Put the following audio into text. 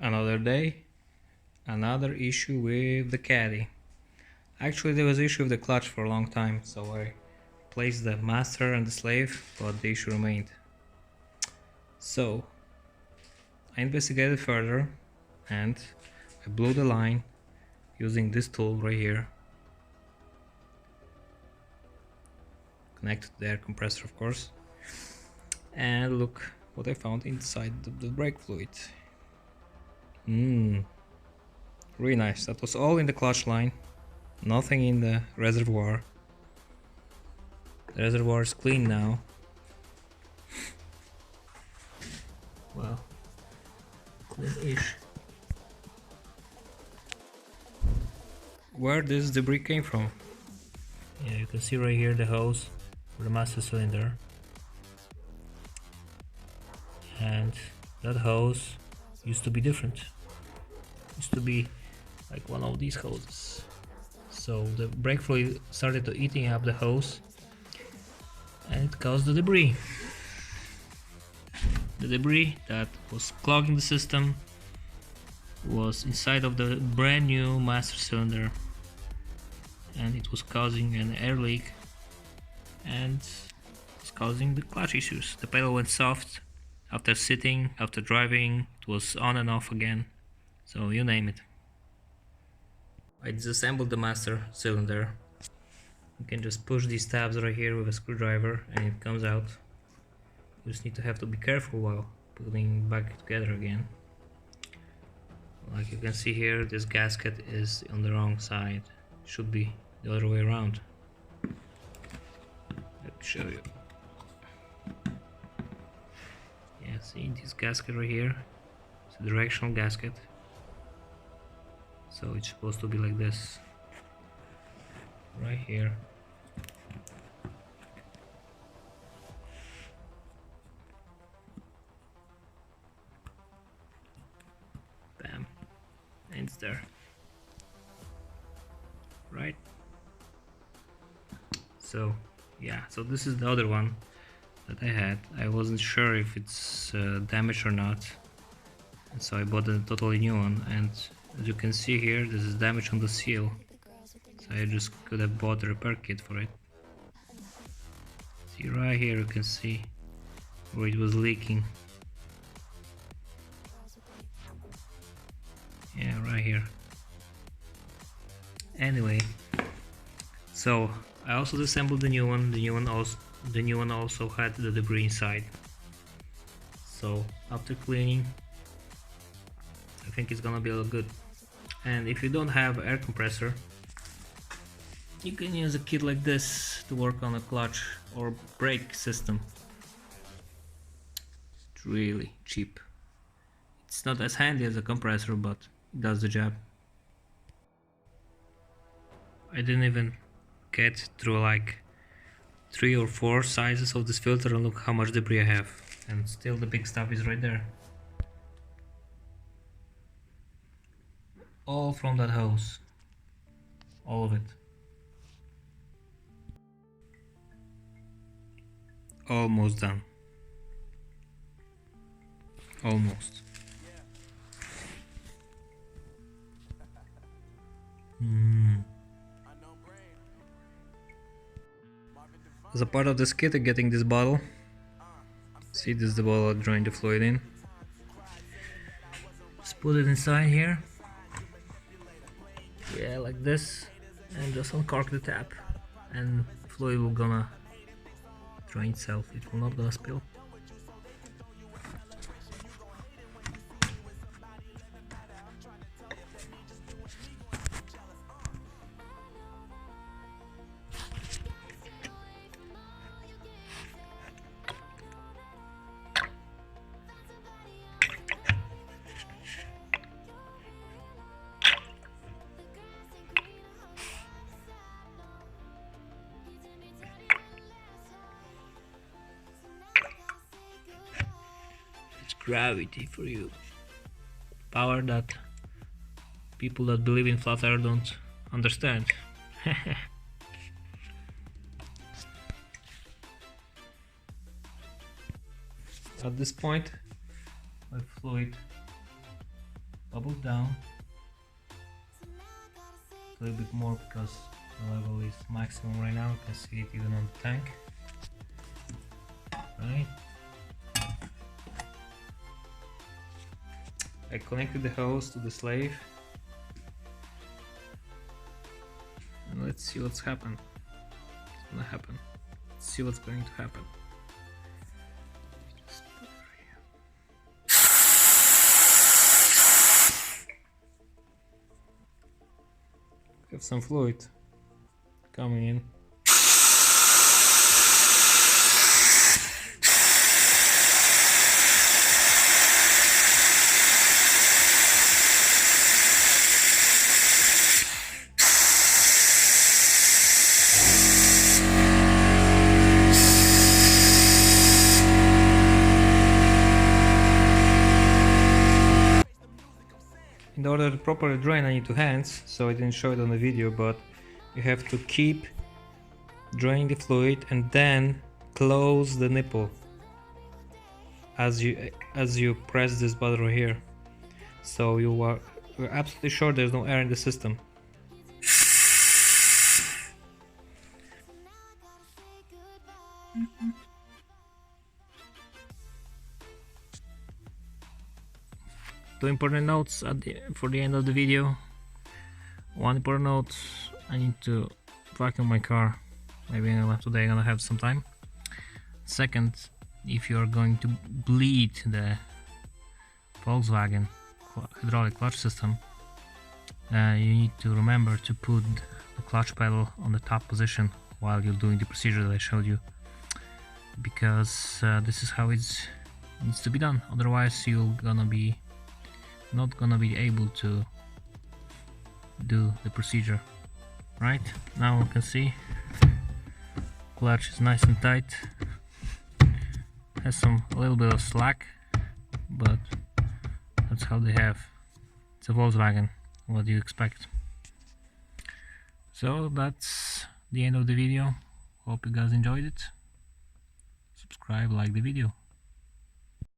Another day, another issue with the caddy. Actually, there was an issue with the clutch for a long time, so I placed the master and the slave, but the issue remained. So I investigated further and I blew the line using this tool right here, connected to the air compressor, of course. And look what I found inside the brake fluid. Really nice. That was all in the clutch line, nothing in the reservoir. The reservoir is clean now. Well, clean-ish. Where this debris came from? Yeah, you can see right here the hose for the master cylinder. And that hose used to be different. Used to be like one of these hoses. So the brake fluid started to eating up the hose and it caused the debris. The debris that was clogging the system was inside of the brand new master cylinder, and it was causing an air leak and it's causing the clutch issues. The pedal went soft after sitting, after driving, it was on and off again, so you name it. I disassembled the master cylinder. You can just push these tabs right here with a screwdriver and it comes out. You just need to have to be careful while putting back together again. Like you can see here, this gasket is on the wrong side. It should be the other way around. Let me show you. Yeah, see this gasket right here? It's a directional gasket. So it's supposed to be like this. Right here. Bam. And it's there. Right? So yeah, so this is the other one that I had. I wasn't sure if it's damaged or not, and so I bought a totally new one, and as you can see here, this is damage on the seal, so I just could have bought a repair kit for it. See right here, you can see where it was leaking. Yeah, right here. Anyway, so I also disassembled the new one. The new one also had the debris inside. So after cleaning, I think it's gonna be all good. And if you don't have air compressor, you can use a kit like this to work on a clutch or brake system. It's really cheap. It's not as handy as a compressor, but it does the job. I didn't even get through like 3 or 4 sizes of this filter, and look how much debris I have, and still the big stuff is right there. All from that hose. All of it. Almost done. Almost. As a part of this kit, I'm getting this bottle. See, this is the bottle I drained the fluid in. Just put it inside here. Yeah, like this. And just uncork the tap. And fluid will gonna drain itself. It will not gonna spill. Gravity for you. Power that people that believe in flat earth don't understand. At this point, my fluid double down a little bit more because the level is maximum right now. You can see it even on the tank. Right. I connected the hose to the slave. And let's see what's happened. What's gonna happen. Let's see what's going to happen. Have some fluid coming in. In order to properly drain, I need two hands, so I didn't show it on the video, but you have to keep draining the fluid and then close the nipple as you press this button right here, so you're absolutely sure there's no air in the system. Two important notes for the end of the video. One important note: I need to vacuum my car. Maybe today I'm gonna have some time. Second, if you're going to bleed the Volkswagen hydraulic clutch system, you need to remember to put the clutch pedal on the top position while you're doing the procedure that I showed you, because this is how it needs to be done. Otherwise you're not gonna be able to do the procedure. Right now you can see clutch is nice and tight, has a little bit of slack, but that's how they have. It's a Volkswagen, what do you expect? So that's the end of the video. Hope you guys enjoyed it. Subscribe, like the video.